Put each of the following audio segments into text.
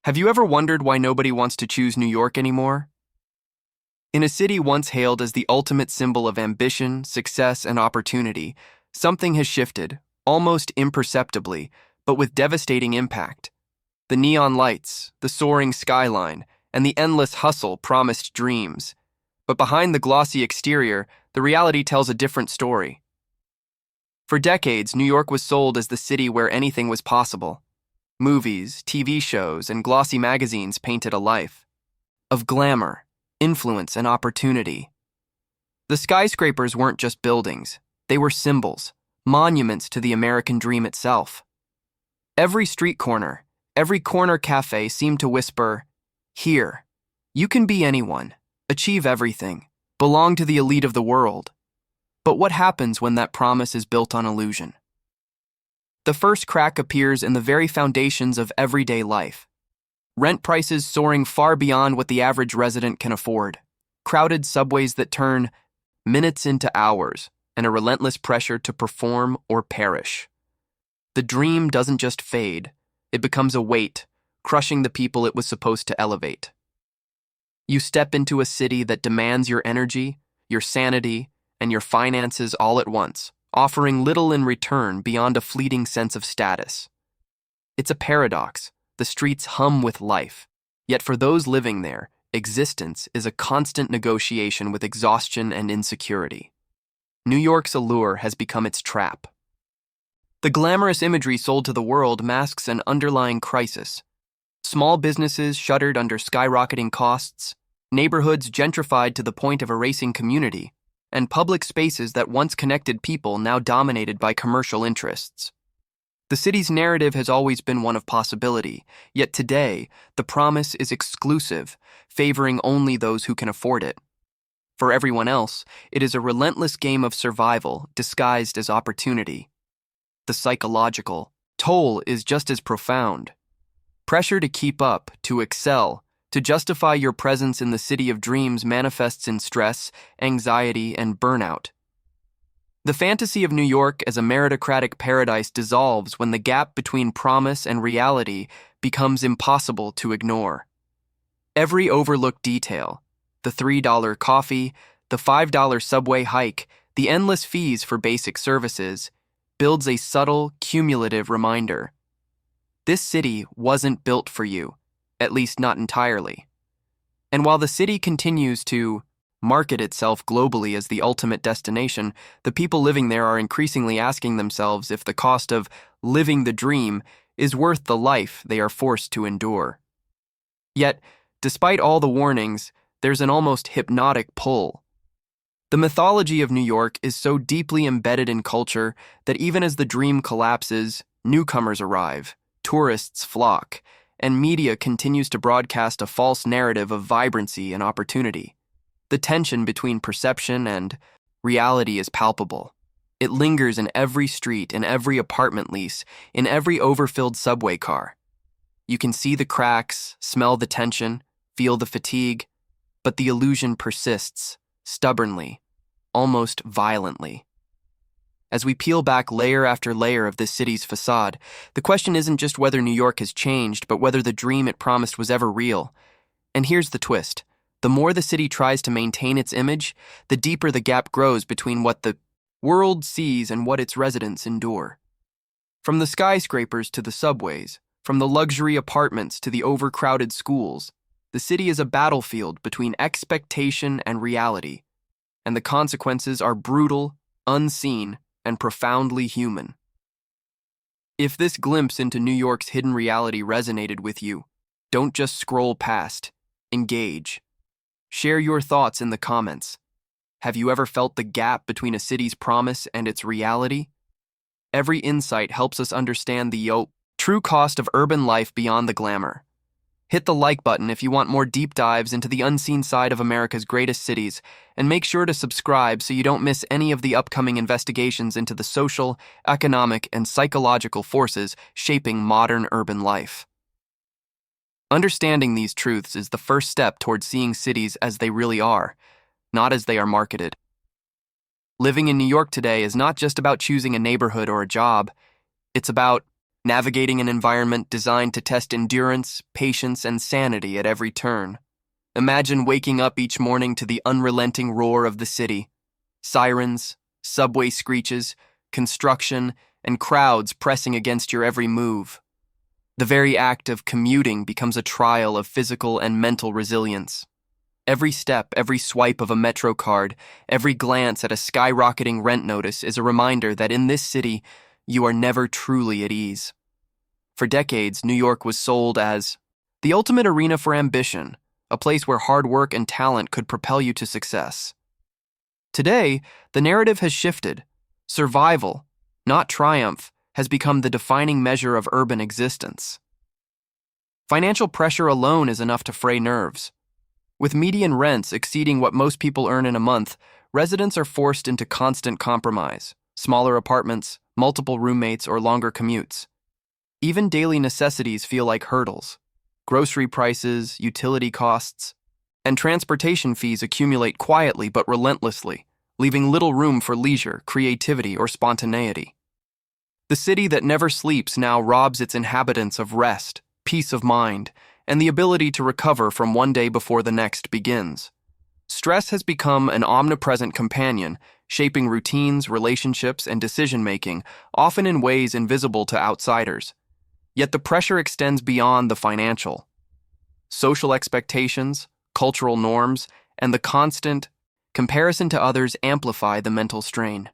Have you ever wondered why nobody wants to choose New York anymore? In a city once hailed as the ultimate symbol of ambition, success, and opportunity, something has shifted, almost imperceptibly, but with devastating impact. The neon lights, the soaring skyline, and the endless hustle promised dreams. But behind the glossy exterior, the reality tells a different story. For decades, New York was sold as the city where anything was possible. Movies, TV shows, and glossy magazines painted a life of glamour, influence, and opportunity. The skyscrapers weren't just buildings, they were symbols, monuments to the American dream itself. Every street corner, every corner cafe seemed to whisper, "Here, you can be anyone, achieve everything, belong to the elite of the world." But what happens when that promise is built on illusion? The first crack appears in the very foundations of everyday life. Rent prices soaring far beyond what the average resident can afford, crowded subways that turn minutes into hours, and a relentless pressure to perform or perish. The dream doesn't just fade, it becomes a weight, crushing the people it was supposed to elevate. You step into a city that demands your energy, your sanity, and your finances all at once, offering little in return beyond a fleeting sense of status. It's a paradox. The streets hum with life, yet for those living there, existence is a constant negotiation with exhaustion and insecurity. New York's allure has become its trap. The glamorous imagery sold to the world masks an underlying crisis. Small businesses shuttered under skyrocketing costs, neighborhoods gentrified to the point of erasing community, and public spaces that once connected people now dominated by commercial interests. The city's narrative has always been one of possibility, yet today, the promise is exclusive, favoring only those who can afford it. For everyone else, it is a relentless game of survival disguised as opportunity. The psychological toll is just as profound. Pressure to keep up, to excel, to justify your presence in the city of dreams manifests in stress, anxiety, and burnout. The fantasy of New York as a meritocratic paradise dissolves when the gap between promise and reality becomes impossible to ignore. Every overlooked detail, the $3 coffee, the $5 subway hike, the endless fees for basic services, builds a subtle, cumulative reminder. This city wasn't built for you, at least not entirely. And while the city continues to market itself globally as the ultimate destination, the people living there are increasingly asking themselves if the cost of living the dream is worth the life they are forced to endure. Yet, despite all the warnings, there's an almost hypnotic pull. The mythology of New York is so deeply embedded in culture that even as the dream collapses, newcomers arrive, tourists flock, and media continues to broadcast a false narrative of vibrancy and opportunity. The tension between perception and reality is palpable. It lingers in every street, in every apartment lease, in every overfilled subway car. You can see the cracks, smell the tension, feel the fatigue, but the illusion persists, stubbornly, almost violently. As we peel back layer after layer of this city's facade, the question isn't just whether New York has changed, but whether the dream it promised was ever real. And here's the twist. The more the city tries to maintain its image, the deeper the gap grows between what the world sees and what its residents endure. From the skyscrapers to the subways, from the luxury apartments to the overcrowded schools, the city is a battlefield between expectation and reality, and the consequences are brutal, unseen, and profoundly human. If this glimpse into New York's hidden reality resonated with you, don't just scroll past, engage. Share your thoughts in the comments. Have you ever felt the gap between a city's promise and its reality? Every insight helps us understand the true cost of urban life beyond the glamour. Hit the like button if you want more deep dives into the unseen side of America's greatest cities, and make sure to subscribe so you don't miss any of the upcoming investigations into the social, economic, and psychological forces shaping modern urban life. Understanding these truths is the first step towards seeing cities as they really are, not as they are marketed. Living in New York today is not just about choosing a neighborhood or a job. It's about navigating an environment designed to test endurance, patience, and sanity at every turn. Imagine waking up each morning to the unrelenting roar of the city. Sirens, subway screeches, construction, and crowds pressing against your every move. The very act of commuting becomes a trial of physical and mental resilience. Every step, every swipe of a Metro card, every glance at a skyrocketing rent notice is a reminder that in this city, you are never truly at ease. For decades, New York was sold as the ultimate arena for ambition, a place where hard work and talent could propel you to success. Today, the narrative has shifted. Survival, not triumph, has become the defining measure of urban existence. Financial pressure alone is enough to fray nerves. With median rents exceeding what most people earn in a month, residents are forced into constant compromise, smaller apartments, multiple roommates, or longer commutes. Even daily necessities feel like hurdles. Grocery prices, utility costs, and transportation fees accumulate quietly but relentlessly, leaving little room for leisure, creativity, or spontaneity. The city that never sleeps now robs its inhabitants of rest, peace of mind, and the ability to recover from one day before the next begins. Stress has become an omnipresent companion, shaping routines, relationships, and decision-making, often in ways invisible to outsiders. Yet the pressure extends beyond the financial. Social expectations, cultural norms, and the constant comparison to others amplify the mental strain.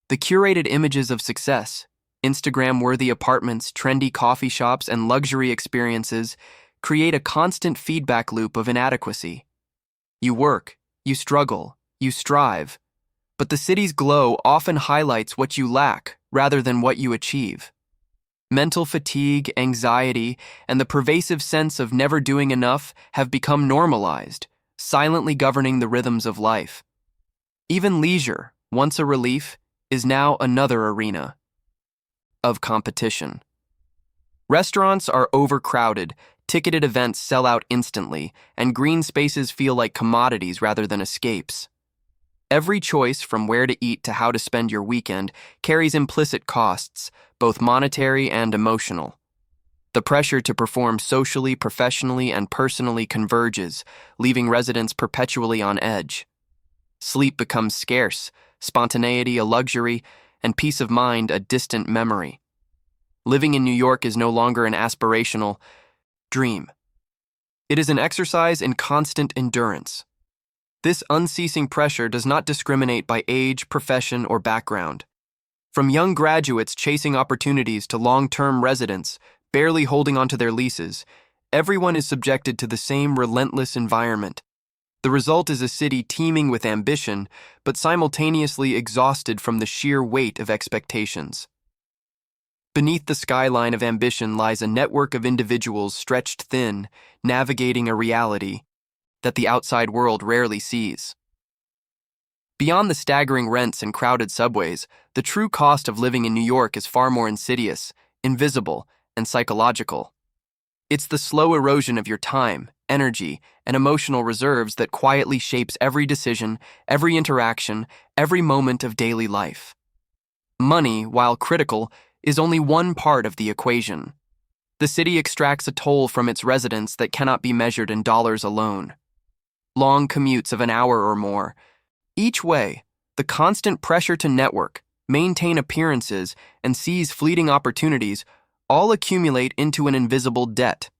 The curated images of success, Instagram-worthy apartments, trendy coffee shops, and luxury experiences create a constant feedback loop of inadequacy. You work, you struggle, you strive, but the city's glow often highlights what you lack rather than what you achieve. Mental fatigue, anxiety, and the pervasive sense of never doing enough have become normalized, silently governing the rhythms of life. Even leisure, once a relief, is now another arena of competition. Restaurants are overcrowded, ticketed events sell out instantly, and green spaces feel like commodities rather than escapes. Every choice, from where to eat to how to spend your weekend, carries implicit costs, both monetary and emotional. The pressure to perform socially, professionally, and personally converges, leaving residents perpetually on edge. Sleep becomes scarce, spontaneity a luxury, and peace of mind a distant memory. Living in New York is no longer an aspirational dream. It is an exercise in constant endurance. This unceasing pressure does not discriminate by age, profession, or background. From young graduates chasing opportunities to long-term residents, barely holding onto their leases, everyone is subjected to the same relentless environment. The result is a city teeming with ambition, but simultaneously exhausted from the sheer weight of expectations. Beneath the skyline of ambition lies a network of individuals stretched thin, navigating a reality that the outside world rarely sees. Beyond the staggering rents and crowded subways, the true cost of living in New York is far more insidious, invisible, and psychological. It's the slow erosion of your time, energy, and emotional reserves that quietly shapes every decision, every interaction, every moment of daily life. Money, while critical, is only one part of the equation. The city extracts a toll from its residents that cannot be measured in dollars alone. Long commutes of an hour or more. Each way, the constant pressure to network, maintain appearances, and seize fleeting opportunities all accumulate into an invisible debt,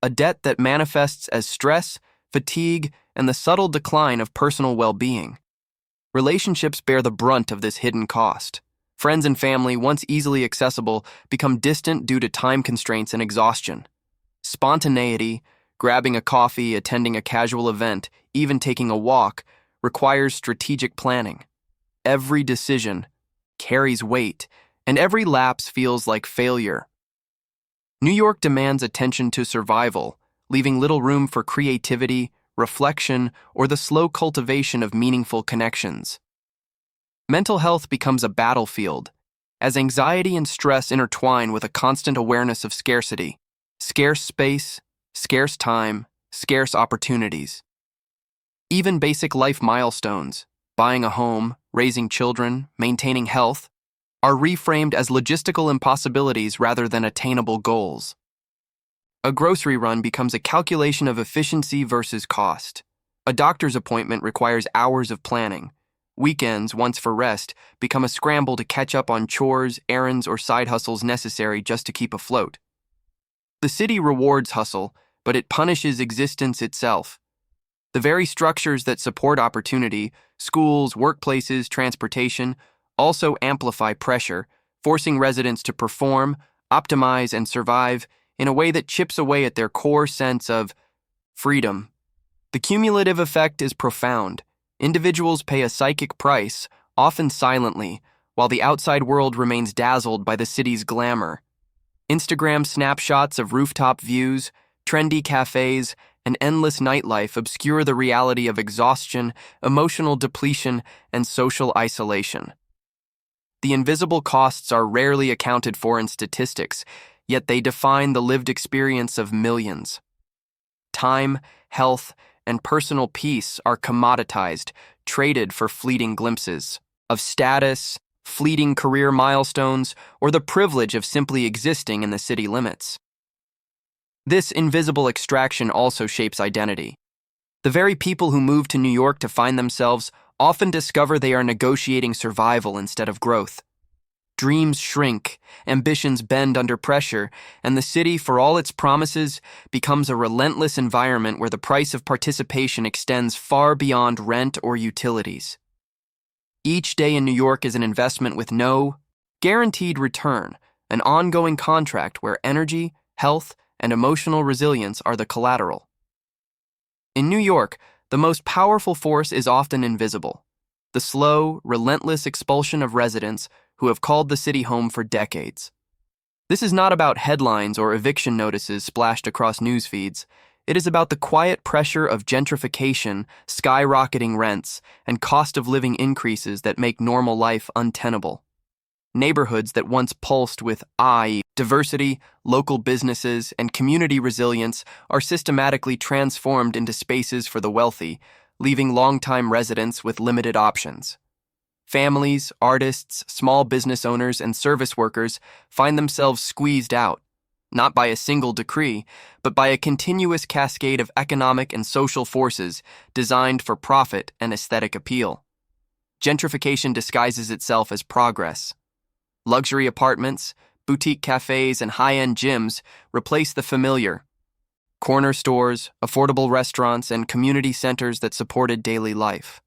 a debt that manifests as stress, fatigue, and the subtle decline of personal well-being. Relationships bear the brunt of this hidden cost. Friends and family, once easily accessible, become distant due to time constraints and exhaustion. Spontaneity, grabbing a coffee, attending a casual event, even taking a walk, requires strategic planning. Every decision carries weight, and every lapse feels like failure. New York demands attention to survival, leaving little room for creativity, reflection, or the slow cultivation of meaningful connections. Mental health becomes a battlefield, as anxiety and stress intertwine with a constant awareness of scarcity, scarce space, scarce time, scarce opportunities. Even basic life milestones, buying a home, raising children, maintaining health, are reframed as logistical impossibilities rather than attainable goals. A grocery run becomes a calculation of efficiency versus cost. A doctor's appointment requires hours of planning. Weekends, once for rest, become a scramble to catch up on chores, errands, or side hustles necessary just to keep afloat. The city rewards hustle, but it punishes existence itself. The very structures that support opportunity, schools, workplaces, transportation, also amplify pressure, forcing residents to perform, optimize, and survive in a way that chips away at their core sense of freedom. The cumulative effect is profound. Individuals pay a psychic price, often silently, while the outside world remains dazzled by the city's glamour. Instagram snapshots of rooftop views, trendy cafes, and endless nightlife obscure the reality of exhaustion, emotional depletion, and social isolation. The invisible costs are rarely accounted for in statistics, yet they define the lived experience of millions. Time, health, and personal peace are commoditized, traded for fleeting glimpses of status, fleeting career milestones, or the privilege of simply existing in the city limits. This invisible extraction also shapes identity. The very people who move to New York to find themselves often discover they are negotiating survival instead of growth. Dreams shrink, ambitions bend under pressure, and the city, for all its promises, becomes a relentless environment where the price of participation extends far beyond rent or utilities. Each day in New York is an investment with no guaranteed return, an ongoing contract where energy, health, and emotional resilience are the collateral. In New York, the most powerful force is often invisible: the slow, relentless expulsion of residents who have called the city home for decades. This is not about headlines or eviction notices splashed across news feeds. It is about the quiet pressure of gentrification, skyrocketing rents, and cost of living increases that make normal life untenable. Neighborhoods that once pulsed with diversity, local businesses, and community resilience are systematically transformed into spaces for the wealthy, leaving longtime residents with limited options. Families, artists, small business owners, and service workers find themselves squeezed out, not by a single decree, but by a continuous cascade of economic and social forces designed for profit and aesthetic appeal. Gentrification disguises itself as progress. Luxury apartments, boutique cafes, and high-end gyms replace the familiar. Corner stores, affordable restaurants, and community centers that supported daily life.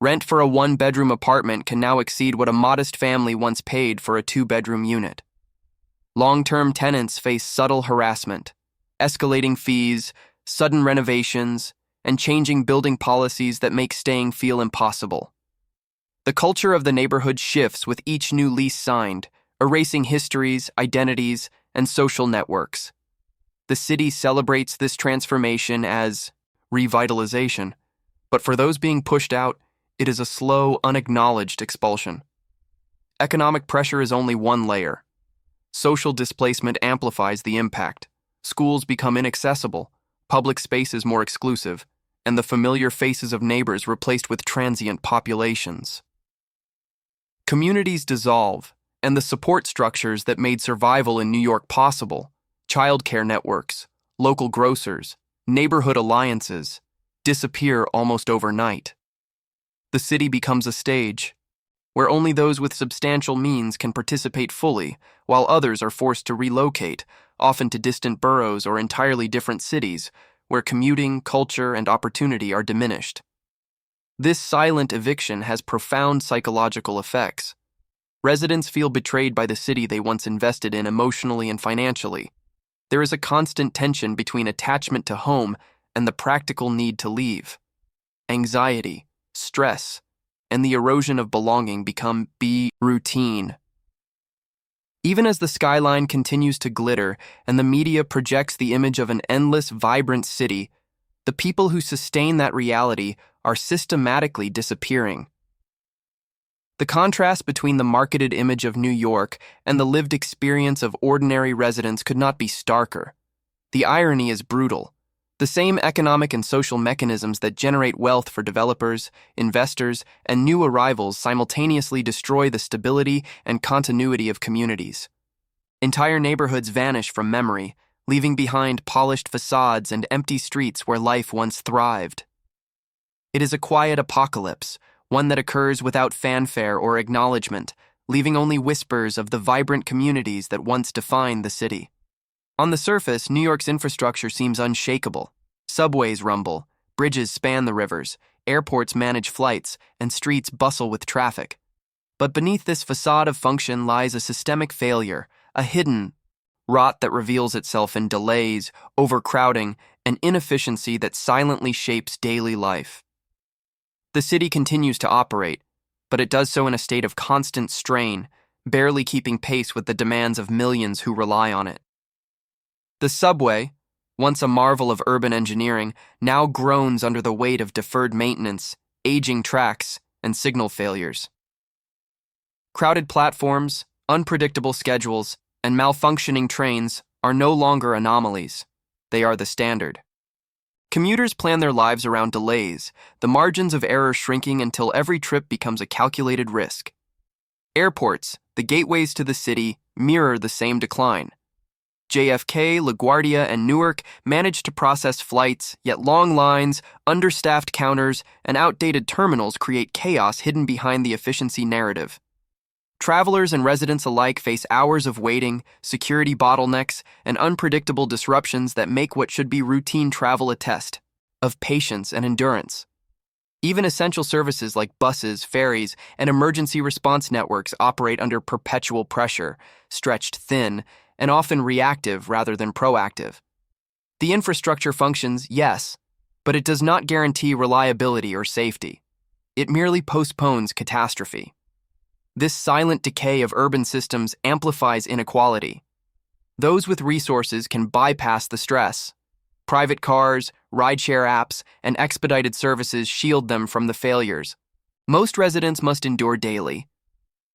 Rent for a one-bedroom apartment can now exceed what a modest family once paid for a two-bedroom unit. Long-term tenants face subtle harassment, escalating fees, sudden renovations, and changing building policies that make staying feel impossible. The culture of the neighborhood shifts with each new lease signed, erasing histories, identities, and social networks. The city celebrates this transformation as revitalization, but for those being pushed out, it is a slow, unacknowledged expulsion. Economic pressure is only one layer. Social displacement amplifies the impact. Schools become inaccessible, public spaces more exclusive, and the familiar faces of neighbors replaced with transient populations. Communities dissolve, and the support structures that made survival in New York possible, childcare networks, local grocers, neighborhood alliances, disappear almost overnight. The city becomes a stage, where only those with substantial means can participate fully, while others are forced to relocate, often to distant boroughs or entirely different cities, where commuting, culture, and opportunity are diminished. This silent eviction has profound psychological effects. Residents feel betrayed by the city they once invested in emotionally and financially. There is a constant tension between attachment to home and the practical need to leave. Anxiety, stress, and the erosion of belonging become routine. Even as the skyline continues to glitter and the media projects the image of an endless, vibrant city, the people who sustain that reality are systematically disappearing. The contrast between the marketed image of New York and the lived experience of ordinary residents could not be starker. The irony is brutal. The same economic and social mechanisms that generate wealth for developers, investors, and new arrivals simultaneously destroy the stability and continuity of communities. Entire neighborhoods vanish from memory, leaving behind polished facades and empty streets where life once thrived. It is a quiet apocalypse, one that occurs without fanfare or acknowledgement, leaving only whispers of the vibrant communities that once defined the city. On the surface, New York's infrastructure seems unshakable. Subways rumble, bridges span the rivers, airports manage flights, and streets bustle with traffic. But beneath this facade of function lies a systemic failure, a hidden rot that reveals itself in delays, overcrowding, and inefficiency that silently shapes daily life. The city continues to operate, but it does so in a state of constant strain, barely keeping pace with the demands of millions who rely on it. The subway, once a marvel of urban engineering, now groans under the weight of deferred maintenance, aging tracks, and signal failures. Crowded platforms, unpredictable schedules, and malfunctioning trains are no longer anomalies. They are the standard. Commuters plan their lives around delays, the margins of error shrinking until every trip becomes a calculated risk. Airports, the gateways to the city, mirror the same decline. JFK, LaGuardia, and Newark manage to process flights, yet long lines, understaffed counters, and outdated terminals create chaos hidden behind the efficiency narrative. Travelers and residents alike face hours of waiting, security bottlenecks, and unpredictable disruptions that make what should be routine travel a test of patience and endurance. Even essential services like buses, ferries, and emergency response networks operate under perpetual pressure, stretched thin, and often reactive rather than proactive. The infrastructure functions, yes, but it does not guarantee reliability or safety. It merely postpones catastrophe. This silent decay of urban systems amplifies inequality. Those with resources can bypass the stress. Private cars, rideshare apps, and expedited services shield them from the failures most residents must endure daily.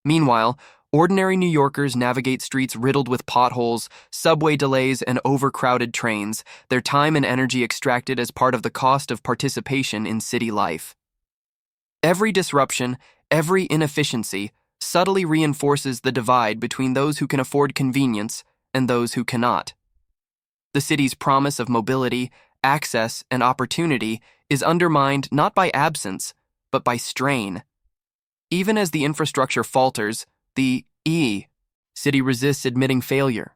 Meanwhile, ordinary New Yorkers navigate streets riddled with potholes, subway delays, and overcrowded trains, their time and energy extracted as part of the cost of participation in city life. Every disruption, every inefficiency, subtly reinforces the divide between those who can afford convenience and those who cannot. The city's promise of mobility, access, and opportunity is undermined not by absence, but by strain. Even as the infrastructure falters, the city resists admitting failure.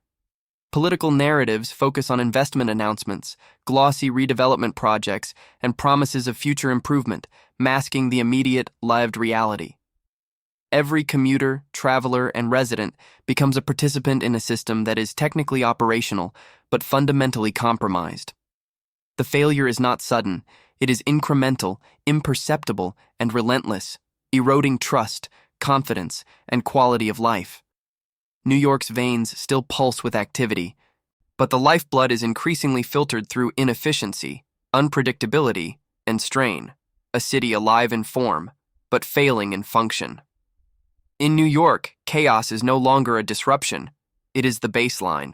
Political narratives focus on investment announcements, glossy redevelopment projects, and promises of future improvement, masking the immediate, lived reality. Every commuter, traveler, and resident becomes a participant in a system that is technically operational, but fundamentally compromised. The failure is not sudden. It is incremental, imperceptible, and relentless, eroding trust, confidence, and quality of life. New York's veins still pulse with activity, but the lifeblood is increasingly filtered through inefficiency, unpredictability, and strain, a city alive in form, but failing in function. In New York, chaos is no longer a disruption, it is the baseline.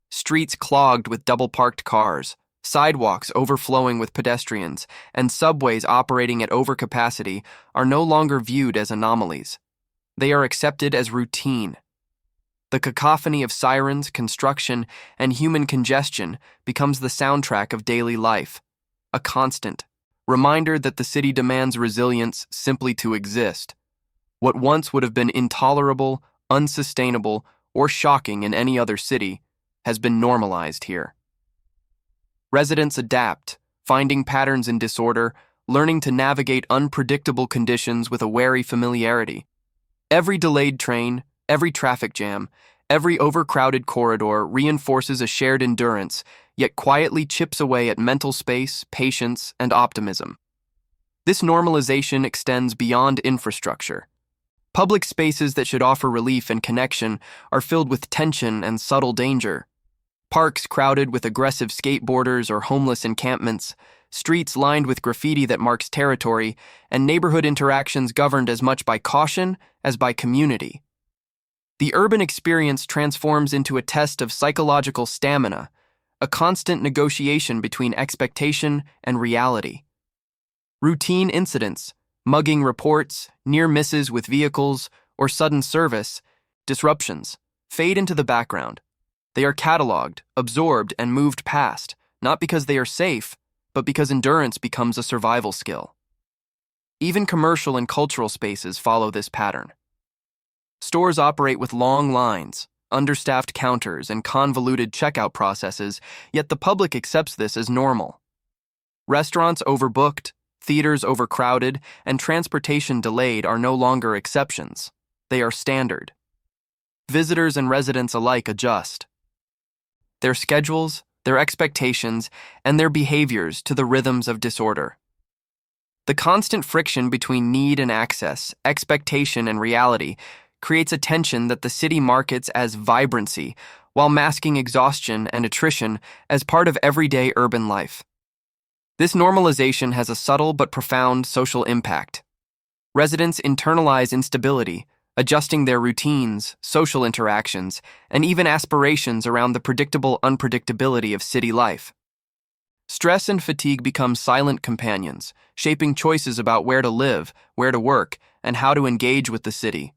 Streets clogged with double-parked cars, sidewalks overflowing with pedestrians, and subways operating at overcapacity are no longer viewed as anomalies. They are accepted as routine. The cacophony of sirens, construction, and human congestion becomes the soundtrack of daily life, a constant reminder that the city demands resilience simply to exist. What once would have been intolerable, unsustainable, or shocking in any other city has been normalized here. Residents adapt, finding patterns in disorder, learning to navigate unpredictable conditions with a wary familiarity. Every delayed train, every traffic jam, every overcrowded corridor reinforces a shared endurance, yet quietly chips away at mental space, patience, and optimism. This normalization extends beyond infrastructure. Public spaces that should offer relief and connection are filled with tension and subtle danger. Parks crowded with aggressive skateboarders or homeless encampments, streets lined with graffiti that marks territory, and neighborhood interactions governed as much by caution as by community. The urban experience transforms into a test of psychological stamina, a constant negotiation between expectation and reality. Routine incidents, mugging reports, near misses with vehicles, or sudden service disruptions fade into the background. They are cataloged, absorbed, and moved past, not because they are safe, but because endurance becomes a survival skill. Even commercial and cultural spaces follow this pattern. Stores operate with long lines, understaffed counters, and convoluted checkout processes, yet the public accepts this as normal. Restaurants overbooked, theaters overcrowded, and transportation delayed are no longer exceptions. They are standard. Visitors and residents alike adjust their schedules, their expectations, and their behaviors to the rhythms of disorder. The constant friction between need and access, expectation and reality, creates a tension that the city markets as vibrancy, while masking exhaustion and attrition as part of everyday urban life. This normalization has a subtle but profound social impact. Residents internalize instability, adjusting their routines, social interactions, and even aspirations around the predictable unpredictability of city life. Stress and fatigue become silent companions, shaping choices about where to live, where to work, and how to engage with the city.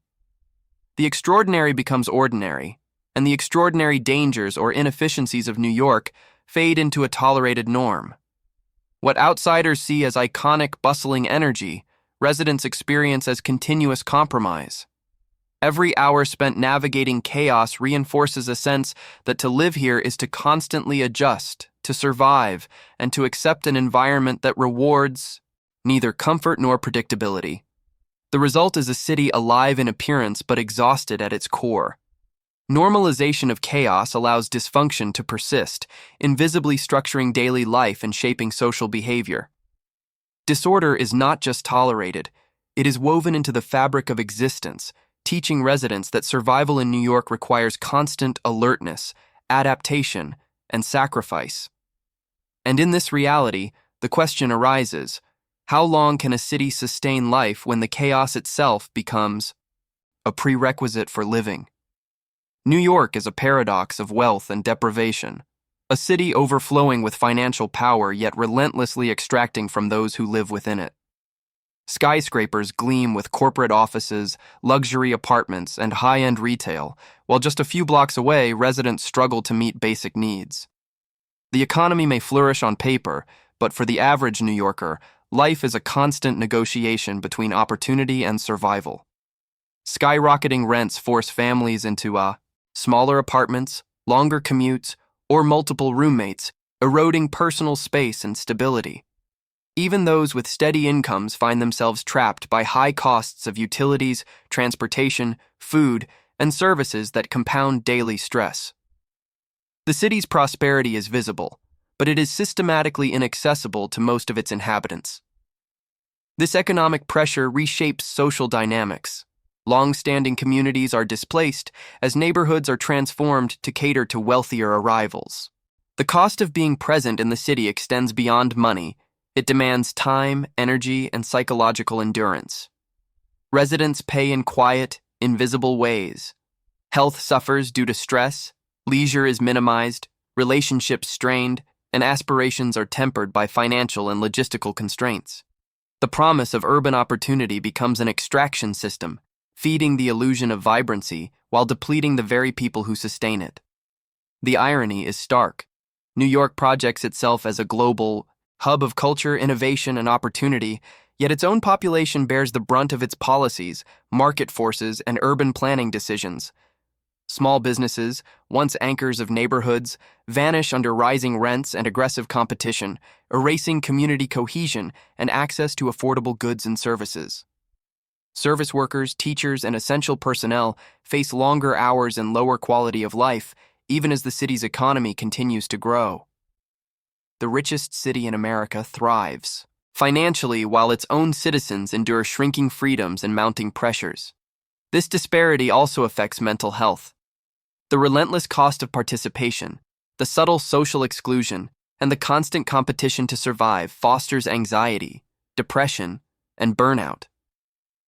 The extraordinary becomes ordinary, and the extraordinary dangers or inefficiencies of New York fade into a tolerated norm. What outsiders see as iconic, bustling energy, residents experience as continuous compromise. Every hour spent navigating chaos reinforces a sense that to live here is to constantly adjust, to survive, and to accept an environment that rewards neither comfort nor predictability. The result is a city alive in appearance but exhausted at its core. Normalization of chaos allows dysfunction to persist, invisibly structuring daily life and shaping social behavior. Disorder is not just tolerated, it is woven into the fabric of existence, teaching residents that survival in New York requires constant alertness, adaptation, and sacrifice. And in this reality, the question arises, how long can a city sustain life when the chaos itself becomes a prerequisite for living? New York is a paradox of wealth and deprivation, a city overflowing with financial power yet relentlessly extracting from those who live within it. Skyscrapers gleam with corporate offices, luxury apartments, and high-end retail, while just a few blocks away, residents struggle to meet basic needs. The economy may flourish on paper, but for the average New Yorker, life is a constant negotiation between opportunity and survival. Skyrocketing rents force families into smaller apartments, longer commutes, or multiple roommates, eroding personal space and stability. Even those with steady incomes find themselves trapped by high costs of utilities, transportation, food, and services that compound daily stress. The city's prosperity is visible, but it is systematically inaccessible to most of its inhabitants. This economic pressure reshapes social dynamics. Long-standing communities are displaced as neighborhoods are transformed to cater to wealthier arrivals. The cost of being present in the city extends beyond money. It demands time, energy, and psychological endurance. Residents pay in quiet, invisible ways. Health suffers due to stress, leisure is minimized, relationships strained, and aspirations are tempered by financial and logistical constraints. The promise of urban opportunity becomes an extraction system, feeding the illusion of vibrancy while depleting the very people who sustain it. The irony is stark. New York projects itself as a global hub of culture, innovation, and opportunity, yet its own population bears the brunt of its policies, market forces, and urban planning decisions. Small businesses, once anchors of neighborhoods, vanish under rising rents and aggressive competition, erasing community cohesion and access to affordable goods and services. Service workers, teachers, and essential personnel face longer hours and lower quality of life, even as the city's economy continues to grow. The richest city in America thrives financially while its own citizens endure shrinking freedoms and mounting pressures. This disparity also affects mental health. The relentless cost of participation, the subtle social exclusion, and the constant competition to survive fosters anxiety, depression, and burnout.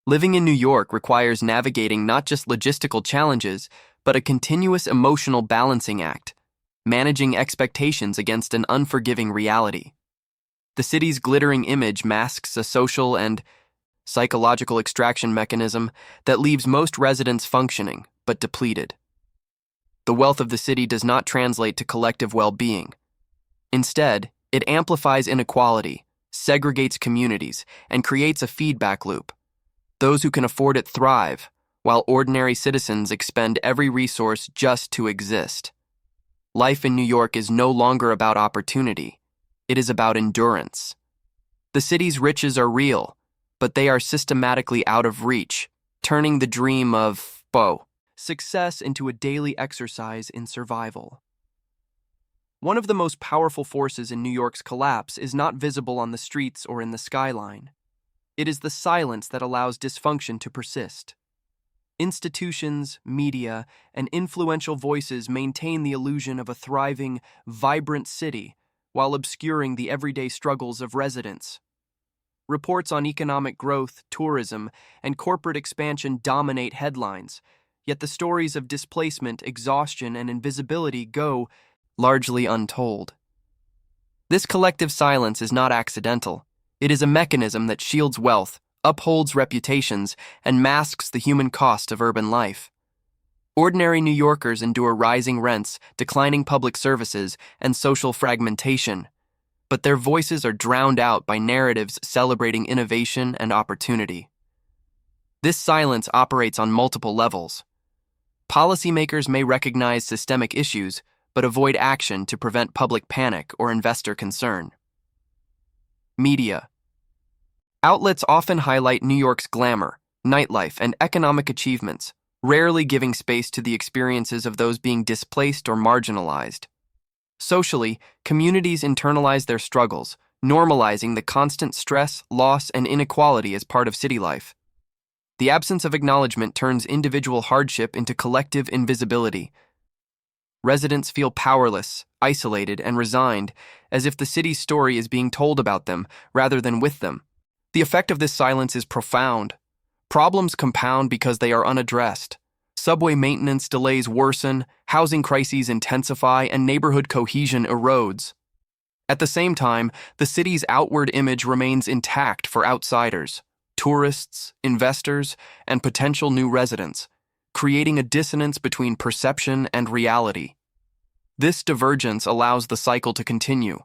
Living in New York requires navigating not just logistical challenges, but a continuous emotional balancing act. managing expectations against an unforgiving reality. The city's glittering image masks a social and psychological extraction mechanism that leaves most residents functioning, but depleted. The wealth of the city does not translate to collective well-being. Instead, it amplifies inequality, segregates communities, and creates a feedback loop. Those who can afford it thrive, while ordinary citizens expend every resource just to exist. Life in New York is no longer about opportunity. It is about endurance. The city's riches are real, but they are systematically out of reach, turning the dream of success into a daily exercise in survival. One of the most powerful forces in New York's collapse is not visible on the streets or in the skyline. It is the silence that allows dysfunction to persist. Institutions, media, and influential voices maintain the illusion of a thriving, vibrant city while obscuring the everyday struggles of residents. Reports on economic growth, tourism, and corporate expansion dominate headlines, yet the stories of displacement, exhaustion, and invisibility go largely untold. This collective silence is not accidental. It is a mechanism that shields wealth, upholds reputations, and masks the human cost of urban life. Ordinary New Yorkers endure rising rents, declining public services, and social fragmentation, but their voices are drowned out by narratives celebrating innovation and opportunity. This silence operates on multiple levels. Policymakers may recognize systemic issues, but avoid action to prevent public panic or investor concern. Media. Outlets often highlight New York's glamour, nightlife, and economic achievements, rarely giving space to the experiences of those being displaced or marginalized. Socially, communities internalize their struggles, normalizing the constant stress, loss, and inequality as part of city life. The absence of acknowledgement turns individual hardship into collective invisibility. Residents feel powerless, isolated, and resigned, as if the city's story is being told about them rather than with them. The effect of this silence is profound. Problems compound because they are unaddressed. Subway maintenance delays worsen, housing crises intensify, and neighborhood cohesion erodes. At the same time, the city's outward image remains intact for outsiders, tourists, investors, and potential new residents, creating a dissonance between perception and reality. This divergence allows the cycle to continue.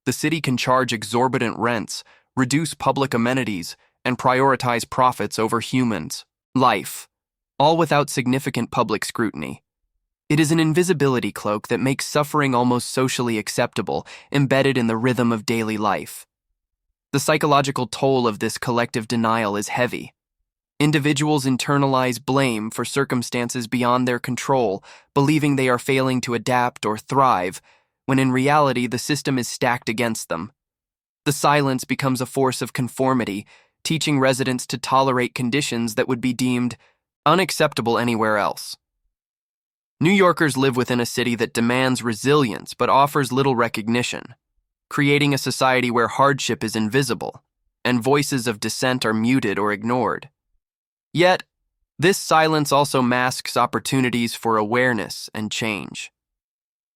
The city can charge exorbitant rents, reduce public amenities, and prioritize profits over humans' life, all without significant public scrutiny. It is an invisibility cloak that makes suffering almost socially acceptable, embedded in the rhythm of daily life. The psychological toll of this collective denial is heavy. Individuals internalize blame for circumstances beyond their control, believing they are failing to adapt or thrive, when in reality the system is stacked against them. The silence becomes a force of conformity, teaching residents to tolerate conditions that would be deemed unacceptable anywhere else. New Yorkers live within a city that demands resilience but offers little recognition, creating a society where hardship is invisible and voices of dissent are muted or ignored. Yet, this silence also masks opportunities for awareness and change.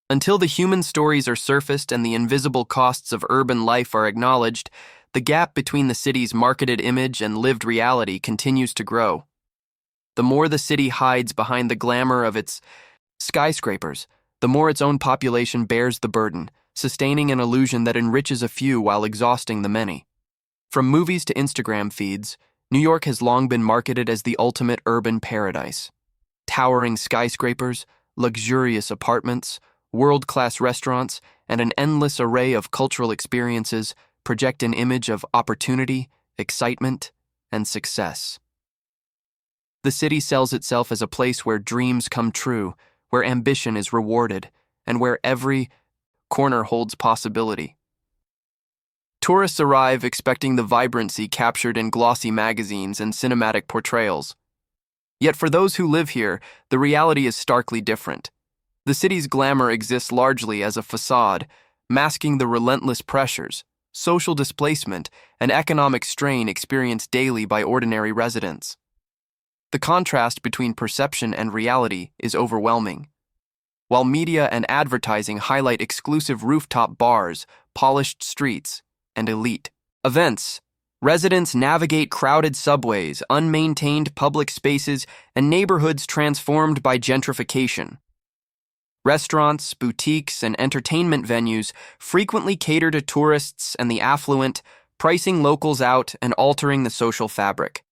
Until the human stories are surfaced and the invisible costs of urban life are acknowledged, the gap between the city's marketed image and lived reality continues to grow. The more the city hides behind the glamour of its skyscrapers, the more its own population bears the burden, sustaining an illusion that enriches a few while exhausting the many. From movies to Instagram feeds, New York has long been marketed as the ultimate urban paradise. Towering skyscrapers, luxurious apartments, world-class restaurants, and an endless array of cultural experiences project an image of opportunity, excitement, and success. The city sells itself as a place where dreams come true, where ambition is rewarded, and where every corner holds possibility. Tourists arrive expecting the vibrancy captured in glossy magazines and cinematic portrayals. Yet for those who live here, the reality is starkly different. The city's glamour exists largely as a facade, masking the relentless pressures, social displacement, and economic strain experienced daily by ordinary residents. The contrast between perception and reality is overwhelming. while media and advertising highlight exclusive rooftop bars, polished streets, and elite events. Residents navigate crowded subways, unmaintained public spaces, and neighborhoods transformed by gentrification. Restaurants, boutiques, and entertainment venues frequently cater to tourists and the affluent, pricing locals out and altering the social fabric.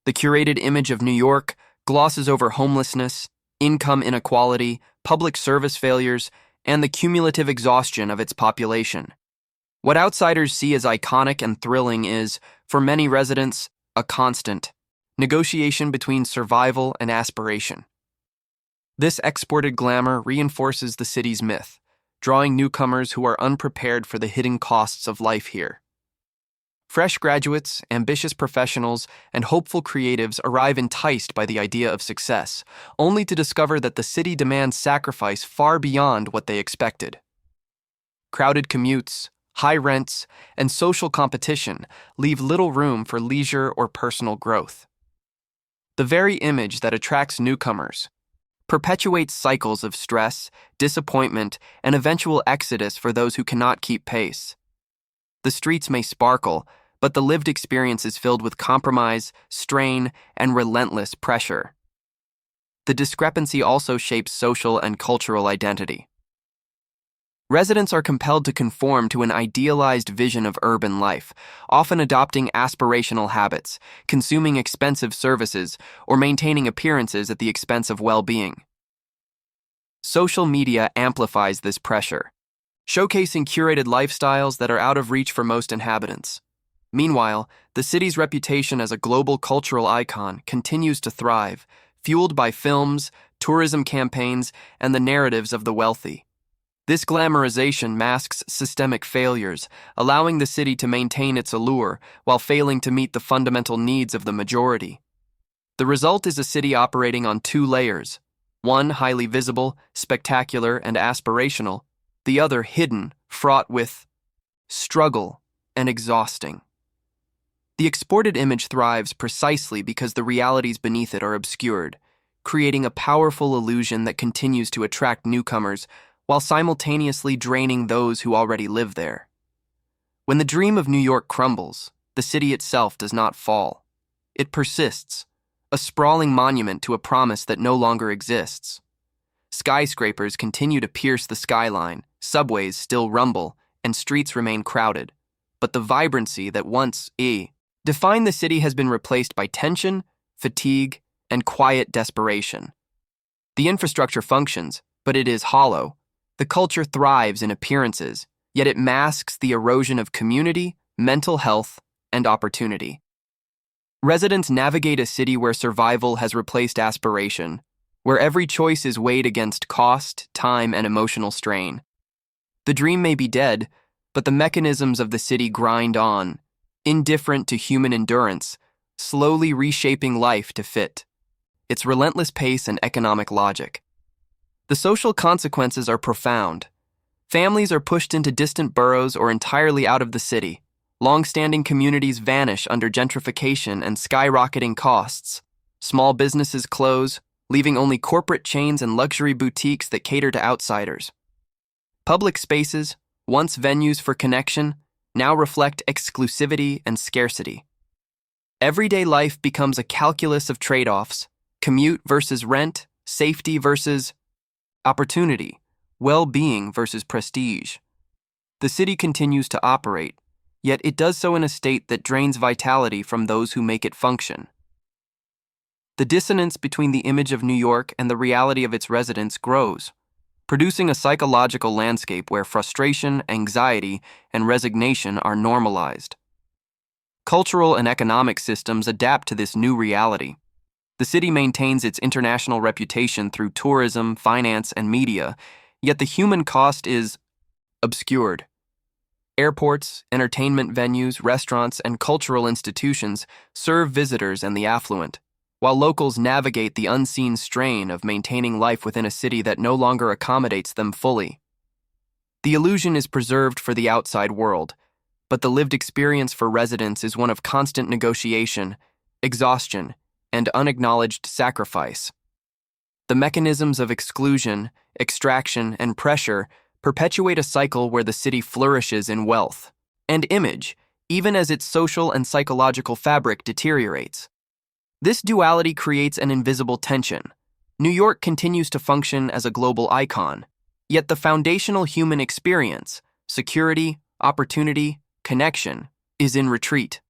The curated image of New York glosses over homelessness, income inequality, public service failures, and the cumulative exhaustion of its population. What outsiders see as iconic and thrilling is, for many residents, a constant negotiation between survival and aspiration. This exported glamour reinforces the city's myth, drawing newcomers who are unprepared for the hidden costs of life here. Fresh graduates, ambitious professionals, and hopeful creatives arrive enticed by the idea of success, only to discover that the city demands sacrifice far beyond what they expected. Crowded commutes, high rents, and social competition leave little room for leisure or personal growth. The very image that attracts newcomers perpetuates cycles of stress, disappointment, and eventual exodus for those who cannot keep pace. The streets may sparkle, but the lived experience is filled with compromise, strain, and relentless pressure. The discrepancy also shapes social and cultural identity. Residents are compelled to conform to an idealized vision of urban life, often adopting aspirational habits, consuming expensive services, or maintaining appearances at the expense of well-being. Social media amplifies this pressure, showcasing curated lifestyles that are out of reach for most inhabitants. Meanwhile, the city's reputation as a global cultural icon continues to thrive, fueled by films, tourism campaigns, and the narratives of the wealthy. This glamorization masks systemic failures, allowing the city to maintain its allure while failing to meet the fundamental needs of the majority. The result is a city operating on two layers, one highly visible, spectacular, and aspirational, the other hidden, fraught with struggle and exhausting. The exported image thrives precisely because the realities beneath it are obscured, creating a powerful illusion that continues to attract newcomers while simultaneously draining those who already live there. When the dream of New York crumbles, the city itself does not fall. It persists, a sprawling monument to a promise that no longer exists. Skyscrapers continue to pierce the skyline, subways still rumble, and streets remain crowded. But the vibrancy that once defined the city has been replaced by tension, fatigue, and quiet desperation. The infrastructure functions, but it is hollow. The culture thrives in appearances, yet it masks the erosion of community, mental health, and opportunity. Residents navigate a city where survival has replaced aspiration, where every choice is weighed against cost, time, and emotional strain. The dream may be dead, but the mechanisms of the city grind on, indifferent to human endurance, slowly reshaping life to fit its relentless pace and economic logic. The social consequences are profound. Families are pushed into distant boroughs or entirely out of the city. Long-standing communities vanish under gentrification and skyrocketing costs. Small businesses close, leaving only corporate chains and luxury boutiques that cater to outsiders. Public spaces, once venues for connection, now reflect exclusivity and scarcity. Everyday life becomes a calculus of trade-offs: commute versus rent, safety versus opportunity, well-being versus prestige. The city continues to operate, yet it does so in a state that drains vitality from those who make it function. The dissonance between the image of New York and the reality of its residents grows, producing a psychological landscape where frustration, anxiety, and resignation are normalized. Cultural and economic systems adapt to this new reality. The city maintains its international reputation through tourism, finance, and media, yet the human cost is obscured. Airports, entertainment venues, restaurants, and cultural institutions serve visitors and the affluent, while locals navigate the unseen strain of maintaining life within a city that no longer accommodates them fully. The illusion is preserved for the outside world, but the lived experience for residents is one of constant negotiation, exhaustion, and unacknowledged sacrifice. The mechanisms of exclusion, extraction, and pressure perpetuate a cycle where the city flourishes in wealth and image, even as its social and psychological fabric deteriorates. This duality creates an invisible tension. New York continues to function as a global icon, yet the foundational human experience, security, opportunity, connection, is in retreat.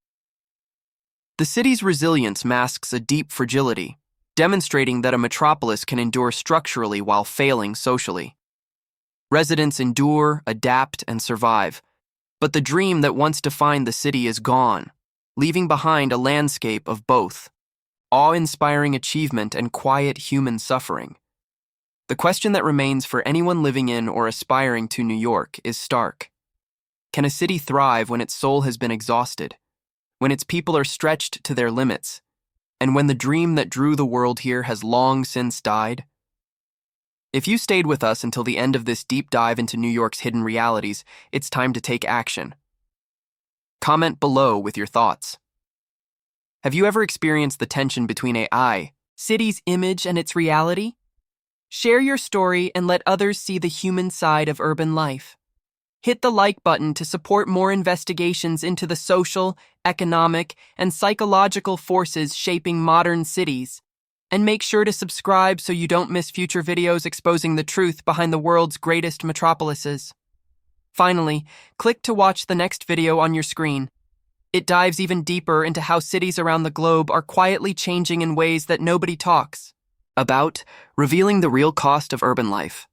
The city's resilience masks a deep fragility, demonstrating that a metropolis can endure structurally while failing socially. Residents endure, adapt, and survive, but the dream that once defined the city is gone, leaving behind a landscape of both awe-inspiring achievement and quiet human suffering. The question that remains for anyone living in or aspiring to New York is stark. Can a city thrive when its soul has been exhausted, when its people are stretched to their limits, and when the dream that drew the world here has long since died? If you stayed with us until the end of this deep dive into New York's hidden realities, it's time to take action. Comment below with your thoughts. Have you ever experienced the tension between a city's image and its reality? Share your story and let others see the human side of urban life. Hit the like button to support more investigations into the social, economic, and psychological forces shaping modern cities. And make sure to subscribe so you don't miss future videos exposing the truth behind the world's greatest metropolises. Finally, click to watch the next video on your screen. It dives even deeper into how cities around the globe are quietly changing in ways that nobody talks about, revealing the real cost of urban life.